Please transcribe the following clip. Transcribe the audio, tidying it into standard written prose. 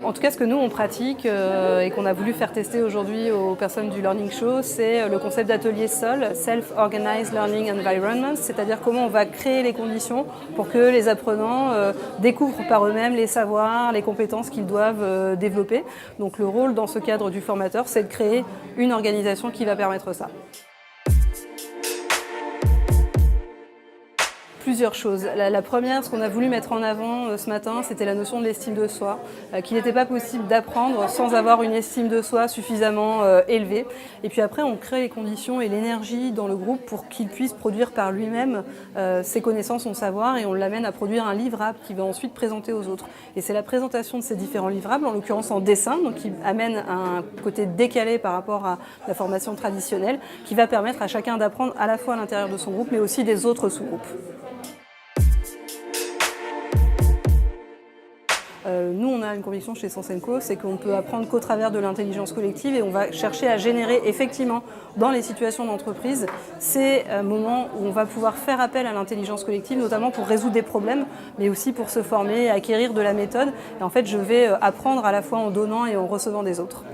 En tout cas, ce que nous, on pratique et qu'on a voulu faire tester aujourd'hui aux personnes du Learning Show, c'est le concept d'atelier SOL, Self-Organized Learning Environment, c'est-à-dire comment on va créer les conditions pour que les apprenants découvrent par eux-mêmes les savoirs, les compétences qu'ils doivent développer. Donc le rôle dans ce cadre du formateur, c'est de créer une organisation qui va permettre ça. Plusieurs choses. La première, ce qu'on a voulu mettre en avant ce matin, c'était la notion de l'estime de soi, qu'il n'était pas possible d'apprendre sans avoir une estime de soi suffisamment élevée. Et puis après, on crée les conditions et l'énergie dans le groupe pour qu'il puisse produire par lui-même ses connaissances, son savoir, et on l'amène à produire un livrable qu'il va ensuite présenter aux autres. Et c'est la présentation de ces différents livrables, en l'occurrence en dessin, donc qui amène un côté décalé par rapport à la formation traditionnelle, qui va permettre à chacun d'apprendre à la fois à l'intérieur de son groupe, mais aussi des autres sous-groupes. Nous, on a une conviction chez Sens & Co, c'est qu'on peut apprendre qu'au travers de l'intelligence collective et on va chercher à générer effectivement dans les situations d'entreprise ces moments où on va pouvoir faire appel à l'intelligence collective, notamment pour résoudre des problèmes, mais aussi pour se former, acquérir de la méthode. Et en fait, je vais apprendre à la fois en donnant et en recevant des autres.